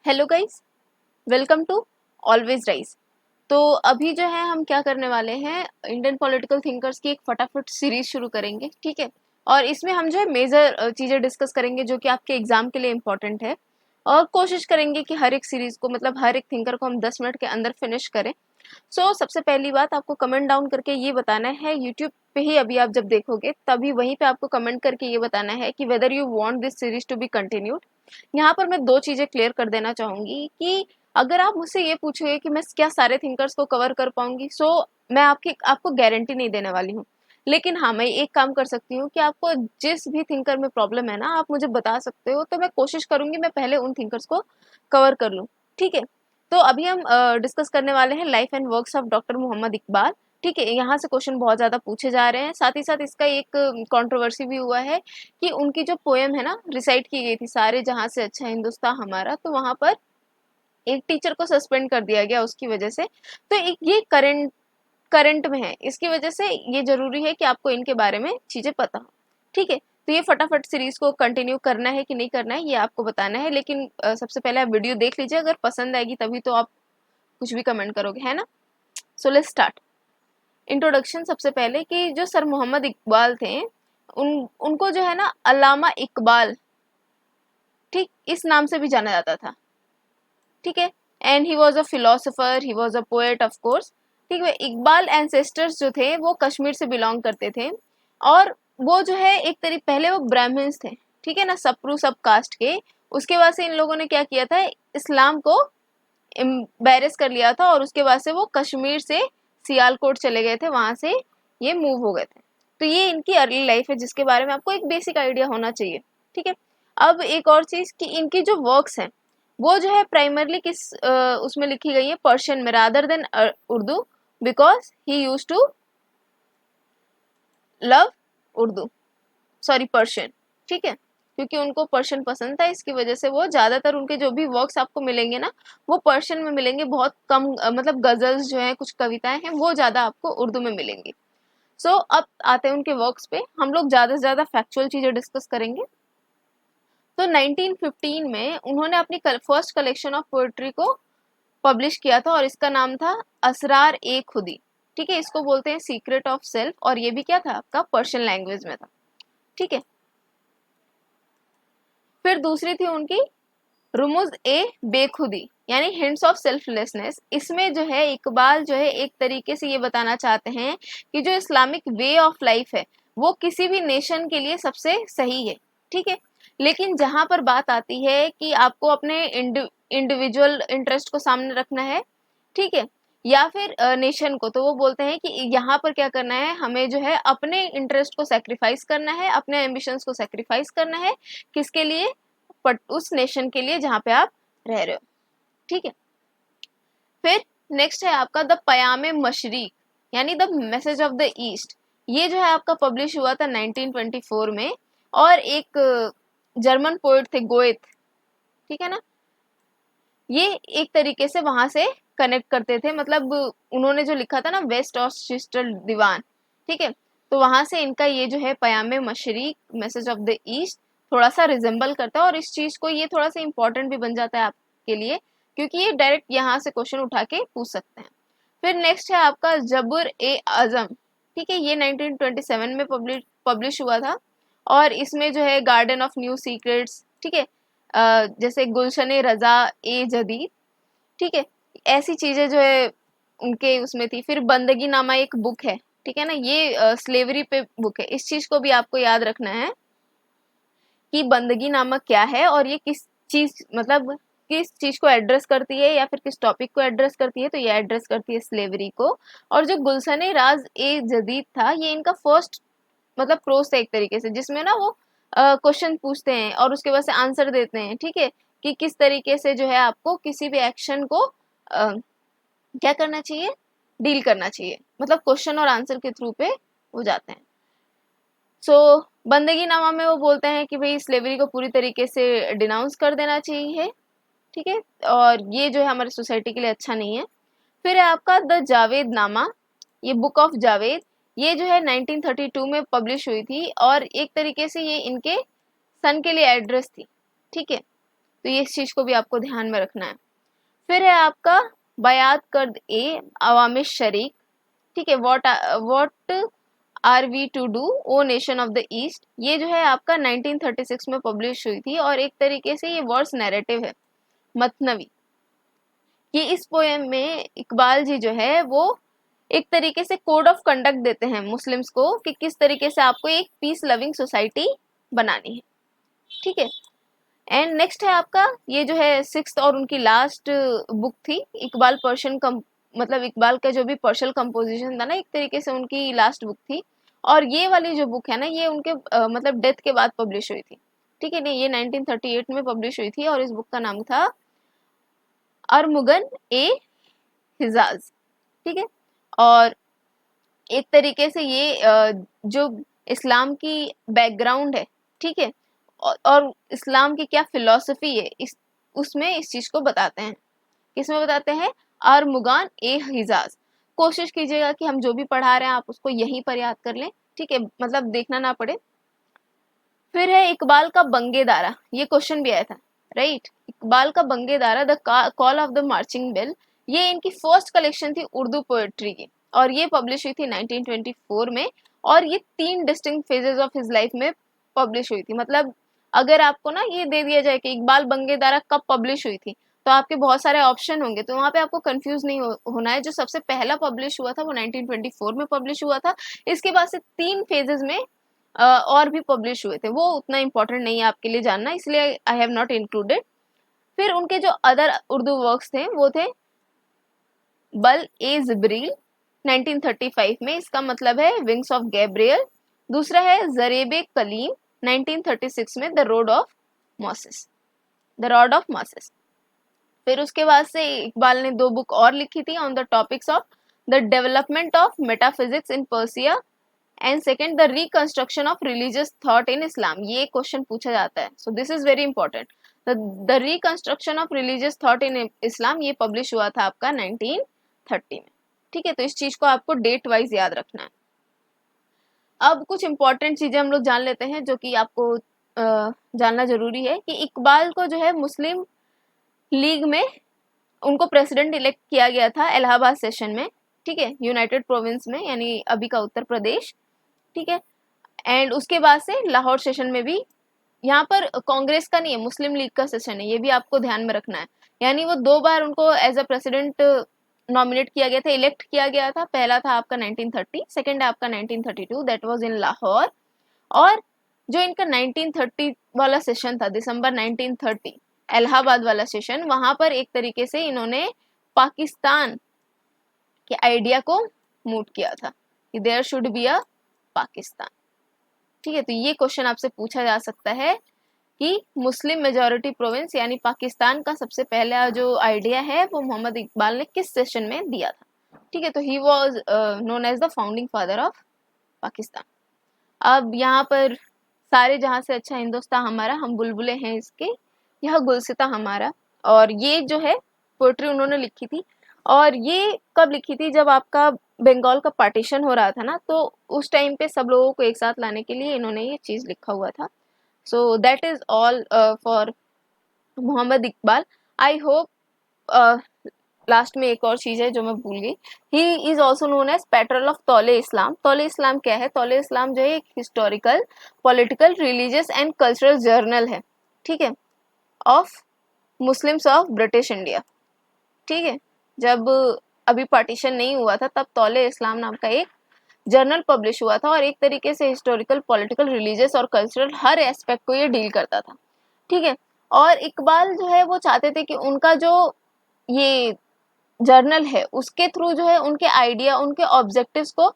Hello guys, welcome to always rise. तो अभी जो है हम क्या करने वाले हैं, इंडियन पॉलिटिकल थिंकर्स की एक फटाफट सीरीज शुरू करेंगे, ठीक है। और इसमें हम जो है मेजर चीज़ें डिस्कस करेंगे जो कि आपके एग्जाम के लिए इम्पोर्टेंट है, और कोशिश करेंगे कि हर एक सीरीज को, मतलब हर एक थिंकर को हम 10 मिनट के अंदर फिनिश करें। सबसे पहली बात, आपको कमेंट डाउन करके ये बताना है, यूट्यूब पे ही अभी आप जब देखोगे तभी वहीं पे आपको कमेंट करके ये बताना है कि whether you want this series to be continued. यहाँ पर मैं दो चीज़ें क्लियर कर देना चाहूँगी कि अगर आप मुझसे ये पूछोगे कि मैं क्या सारे थिंकर्स को कवर कर पाऊंगी, मैं आपको गारंटी नहीं देने वाली हूँ। लेकिन हाँ, मैं एक काम कर सकती हूँ कि आपको जिस भी थिंकर में प्रॉब्लम है ना, आप मुझे बता सकते हो, तो मैं कोशिश करूंगी मैं पहले उन थिंकर्स को कवर कर लूँ, ठीक है। तो अभी हम डिस्कस करने वाले हैं life and works of doctor Mohammad Iqbal, ठीक है। यहाँ से क्वेश्चन बहुत ज़्यादा पूछे जा रहे हैं, साथ ही साथ इसका एक कंट्रोवर्सी भी हुआ है कि उनकी जो पोएम है ना, रिसाइट की गई थी, सारे जहाँ से अच्छा हिंदुस्तान हमारा, तो वहाँ पर एक टीचर को सस्पेंड कर दिया गया उसकी वजह से। तो एक ये करंट करंट में है, इसकी वजह से ये जरूरी है कि आपको इनके बारे में चीज़ें पता हो, ठीक है। तो ये फटाफट सीरीज को कंटिन्यू करना है कि नहीं करना है, ये आपको बताना है। लेकिन सबसे पहले आप वीडियो देख लीजिए, अगर पसंद आएगी तभी तो आप कुछ भी कमेंट करोगे, है ना। So let's start. इंट्रोडक्शन सबसे पहले कि जो सर मोहम्मद इकबाल थे, उनको जो है ना अल्लामा इकबाल, ठीक, इस नाम से भी जाना जाता था, ठीक है। And he was a philosopher, he was a poet of course, ठीक है। इकबाल एंसेस्टर्स जो थे वो कश्मीर से बिलोंग करते थे, और वो जो है एक तरीके पहले वो ब्राह्मण्स थे, ठीक है ना, सप्रू सब कास्ट के। उसके बाद से इन लोगों ने क्या किया था, इस्लाम को एम्बेरस कर लिया था, और उसके बाद से वो कश्मीर से सियालकोट चले गए थे, वहां से ये मूव हो गए थे। तो ये इनकी अर्ली लाइफ है जिसके बारे में आपको एक बेसिक आइडिया होना चाहिए, ठीक है। अब एक और चीज कि इनकी जो वर्क्स हैं वो जो है प्राइमरली उसमें लिखी गई है पर्शियन में rather than Urdu, because he used to love Urdu, sorry Persian, ठीक है। क्योंकि उनको पर्शियन पसंद था, इसकी वजह से वो ज्यादातर उनके जो भी वर्क्स आपको मिलेंगे ना, वो पर्शियन में मिलेंगे। बहुत कम मतलब गजल्स जो है, कुछ कविताएं हैं, वो ज्यादा आपको उर्दू में मिलेंगी। अब आते हैं उनके वर्क्स पे, हम लोग ज्यादा से ज्यादा फैक्चुअल चीजें डिस्कस करेंगे। तो 1915 में उन्होंने अपनी फर्स्ट कलेक्शन ऑफ पोएट्री को पब्लिश किया था, और इसका नाम था असरार ए खुदी, ठीक है। इसको बोलते हैं सीक्रेट ऑफ सेल्फ, और ये भी क्या था आपका, पर्शियन लैंग्वेज में था, ठीक है। फिर दूसरी थी उनकी रुमुज ए बेखुदी, यानी हिंट्स ऑफ सेल्फलेसनेस। इसमें जो है इकबाल जो है एक तरीके से ये बताना चाहते हैं कि जो इस्लामिक वे ऑफ लाइफ है वो किसी भी नेशन के लिए सबसे सही है, ठीक है। लेकिन जहां पर बात आती है कि आपको अपने इंडिविजुअल इंटरेस्ट को सामने रखना है, ठीक है, या फिर नेशन को, तो वो बोलते हैं कि यहाँ पर क्या करना है, हमें जो है अपने इंटरेस्ट को सेक्रीफाइस करना है, अपने एम्बिशंस को सेक्रीफाइस करना है, किसके लिए, बट उस नेशन के लिए जहाँ पे आप रह रहे हो, ठीक है। फिर नेक्स्ट है आपका द पयामे मशरिक, यानी the message of the east. ये जो है आपका पब्लिश हुआ था 1924 में, और एक जर्मन पोएट थे गोएथ, ठीक है ना, ये एक तरीके से वहां से कनेक्ट करते थे, मतलब उन्होंने जो लिखा था ना वेस्ट ऑस्ट्रिस्टल दीवान, ठीक है। तो वहां से इनका ये जो है पयामे मशरिक, मैसेज ऑफ द ईस्ट, थोड़ा सा रिजेंबल करता है, और इस चीज को ये थोड़ा सा इंपॉर्टेंट भी बन जाता है आपके लिए, क्योंकि ये डायरेक्ट यहाँ से क्वेश्चन उठा के पूछ सकते हैं। फिर नेक्स्ट है आपका जबुर ए आजम, ठीक है। ये 1927 में पब्लिश हुआ था, और इसमें जो है गार्डन ऑफ न्यू सीक्रेट्स, ठीक है, जैसे गुलशन रजा ए जदीद, ठीक है, ऐसी चीजें जो है उनके उसमें थी। फिर बंदगी नामा एक बुक है, ठीक है ना, ये स्लेवरी पे बुक है। इस चीज को भी आपको याद रखना है कि बंदगी नामक क्या है, और ये किस चीज, मतलब किस चीज को एड्रेस करती है, या फिर किस टॉपिक को एड्रेस करती है, तो ये एड्रेस करती है स्लेवरी को। और जो गुलशन राज ए जदीद था, ये इनका फर्स्ट मतलब प्रोस था एक तरीके से, जिसमें ना वो क्वेश्चन पूछते हैं और उसके बाद से आंसर देते हैं, ठीक है, कि किस तरीके से जो है आपको किसी भी एक्शन को क्या करना चाहिए, डील करना चाहिए, मतलब क्वेश्चन और आंसर के थ्रू पे हो जाते हैं। बंदगी नामा में वो बोलते हैं कि भाई स्लेवरी को पूरी तरीके से डिनाउंस कर देना चाहिए, ठीक है, और ये जो है हमारी सोसाइटी के लिए अच्छा नहीं है। फिर है आपका द जावेद नामा, ये बुक ऑफ जावेद, ये जो है 1932 में पब्लिश हुई थी, और एक तरीके से ये इनके सन के लिए एड्रेस थी, ठीक है। तो ये इस चीज़ को भी आपको ध्यान में रखना है। फिर है आपका बयात कर्द ए अवाम शरीक, ठीक है, what are we to do O nation of the east, ये जो है आपका 1936 में पब्लिश हुई थी और एक तरीके से ये वर्स नैरेटिव है, मतनवी। कि इस पोएम में इकबाल जी जो है वो एक तरीके से कोड ऑफ कंडक्ट देते हैं मुस्लिम्स को कि किस तरीके से आपको एक पीस लविंग सोसाइटी बनानी है, ठीक है। एंड नेक्स्ट है आपका ये जो है सिक्स्थ और उनकी लास्ट बुक थी, इकबाल पर्शियन मतलब इकबाल का जो भी पर्शियल कंपोजिशन था ना, एक तरीके से उनकी लास्ट बुक थी। और ये वाली जो बुक है ना, ये उनके मतलब डेथ के बाद पब्लिश हुई थी, ठीक है। नहीं, ये 1938 में पब्लिश हुई थी और इस बुक का नाम था अरमुगन ए हिजाज, ठीक है। और एक तरीके से ये जो इस्लाम की बैकग्राउंड है, ठीक है, और इस्लाम की क्या फिलॉसफी है इस उसमें इस चीज को बताते हैं। किसमें बताते हैं? अरमुगान ए हिजाज। कोशिश कीजिएगा कि हम जो भी पढ़ा रहे हैं आप उसको यहीं पर याद कर लें, ठीक है, मतलब देखना ना पड़े। फिर है इकबाल का बंगेदारा, ये क्वेश्चन भी आया था, राइट। इकबाल का Bang-e-Dara the call of the marching bell, ये इनकी फर्स्ट कलेक्शन थी उर्दू पोएट्री की और ये पब्लिश हुई थी 1924 में। और ये 3 distinct phases of his life में पब्लिश हुई थी। मतलब अगर आपको ना ये दे दिया जाए कि इकबाल बंगेदारा कब पब्लिश हुई थी, तो आपके बहुत सारे ऑप्शन होंगे, तो वहाँ पे आपको कंफ्यूज नहीं होना है। जो सबसे पहला पब्लिश हुआ था वो 1924 में पब्लिश हुआ था। इसके बाद से 3 फेजेस में और भी पब्लिश हुए थे, वो उतना इंपॉर्टेंट नहीं है आपके लिए जानना, इसलिए आई हैव नॉट इंक्लूडेड। फिर उनके जो अदर उर्दू वर्क्स थे वो थे बल ए जिब्रील 1935 में, इसका मतलब है विंग्स ऑफ गैब्रियल। दूसरा है जरेबे कलीम 1936 में, the road of mosses, the rod of mosses. फिर उसके बाद से इकबाल ने 2 बुक और लिखी थी on the topics of the development of metaphysics in Persia and second the reconstruction of religious thought in Islam. ये क्वेश्चन पूछा जाता है, so this is very important. The reconstruction of religious thought in Islam ये publish हुआ था आपका 1930 में, ठीक है। तो इस चीज को आपको डेट वाइज याद रखना है। अब कुछ इंपॉर्टेंट चीजें हम लोग जान लेते हैं जो कि आपको जानना जरूरी है कि इकबाल को जो है मुस्लिम लीग में उनको प्रेसिडेंट इलेक्ट किया गया था इलाहाबाद सेशन में, ठीक है, यूनाइटेड प्रोविंस में, यानी अभी का उत्तर प्रदेश, ठीक है। एंड उसके बाद से लाहौर सेशन में भी, यहाँ पर कांग्रेस का नहीं है, मुस्लिम लीग का सेशन है, ये भी आपको ध्यान में रखना है। यानी वो 2 बार उनको एज अ प्रेसिडेंट नॉमिनेट किया गया था, इलेक्ट किया गया था। पहला था आपका 1930, सेकेंड है आपका 1932, दैट वाज इन लाहौर। और जो इनका 1930 वाला सेशन था, दिसंबर 1930 इलाहाबाद वाला सेशन, वहां पर एक तरीके से इन्होंने पाकिस्तान के आइडिया को मूव किया था कि there should be a Pakistan, ठीक है। तो ये क्वेश्चन आपसे पूछा जा सकता है कि मुस्लिम मेजॉरिटी प्रोविंस यानी पाकिस्तान का सबसे पहला जो आइडिया है वो मोहम्मद इकबाल ने किस सेशन में दिया था, ठीक है। तो he was known as the founding father of Pakistan. अब यहाँ पर सारे जहाँ से अच्छा हिंदुस्तान हमारा, हम बुलबुले हैं इसके, यह गुलसिता हमारा। और ये जो है पोएट्री उन्होंने लिखी थी, और ये कब लिखी थी? जब आपका बंगाल का पार्टीशन हो रहा था ना, तो उस टाइम पे सब लोगों को एक साथ लाने के लिए इन्होंने ये चीज़ लिखा हुआ था। So that is all for Mohammad Iqbal. I hope last में एक और चीज़ है जो मैं भूल गई, he is also known as patron of Tolu Islam. तौले इस्लाम क्या है? तौले इस्लाम जो है एक historical, political, religious and cultural journal है, ठीक है, of Muslims of British India, ठीक है। जब अभी पार्टीशन नहीं हुआ था तब तौले इस्लाम नाम का एक जर्नल पब्लिश हुआ था और एक तरीके से हिस्टोरिकल, पॉलिटिकल, रिलीजियस और कल्चरल हर एस्पेक्ट को ये डील करता था, ठीक है। और इकबाल जो है वो चाहते थे कि उनका जो ये जर्नल है उसके थ्रू जो है उनके आइडिया, उनके ऑब्जेक्टिव्स को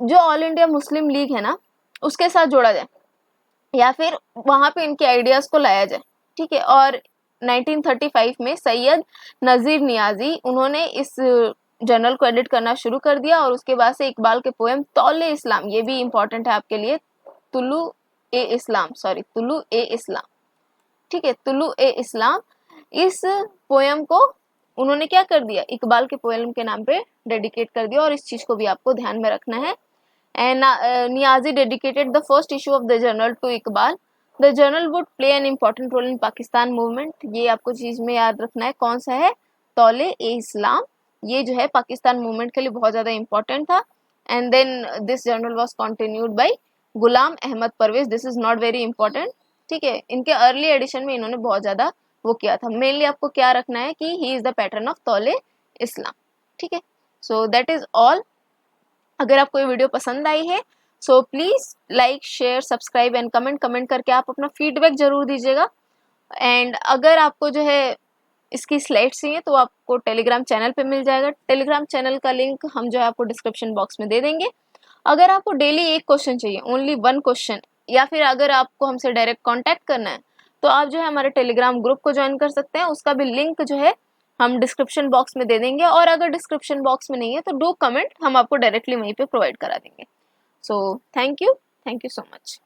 जो ऑल इंडिया मुस्लिम लीग है ना उसके साथ जोड़ा जाए या फिर वहां पे इनके आइडियाज को लाया जाए, ठीक है। और 1935 में सैयद नज़ीर नियाजी उन्होंने इस जर्नल को एडिट करना शुरू कर दिया और उसके बाद से इकबाल के पोएम तौले इस्लाम, ये भी इंपॉर्टेंट है आपके लिए, तुलु ए इस्लाम, सॉरी तुलु ए इस्लाम, ठीक है, तुलु ए इस्लाम, इस पोएम को उन्होंने क्या कर दिया? इकबाल के पोएम के नाम पे डेडिकेट कर दिया और इस चीज को भी आपको ध्यान में रखना है। And Niazi dedicated the first issue of the journal to Iqbal the journal would play an important role in Pakistan movement, ये आपको चीज में याद रखना है, कौन सा है, तौले ए इस्लाम, ये जो है पाकिस्तान मूवमेंट के लिए बहुत ज़्यादा इंपॉर्टेंट था। And then this journal was continued by Ghulam Ahmad Parvez, this is not very important, ठीक है, इनके अर्ली एडिशन में इन्होंने बहुत ज़्यादा वो किया था। मेनली आपको क्या रखना है कि he is the pattern of Tolu इस्लाम, ठीक है। So that is all. अगर आपको ये वीडियो पसंद आई है so please like share subscribe and comment करके आप अपना फीडबैक जरूर दीजिएगा। एंड अगर आपको जो है इसकी स्लाइड्स चाहिए तो आपको टेलीग्राम चैनल पे मिल जाएगा, टेलीग्राम चैनल का लिंक हम जो है आपको डिस्क्रिप्शन बॉक्स में दे देंगे। अगर आपको डेली एक क्वेश्चन चाहिए, ओनली वन क्वेश्चन, या फिर अगर आपको हमसे डायरेक्ट कांटेक्ट करना है तो आप जो है हमारे टेलीग्राम ग्रुप को ज्वाइन कर सकते हैं, उसका भी लिंक जो है हम डिस्क्रिप्शन बॉक्स में दे देंगे, और अगर डिस्क्रिप्शन बॉक्स में नहीं है तो डू कमेंट, हम आपको डायरेक्टली वहीं पे प्रोवाइड करा देंगे। So thank you so much.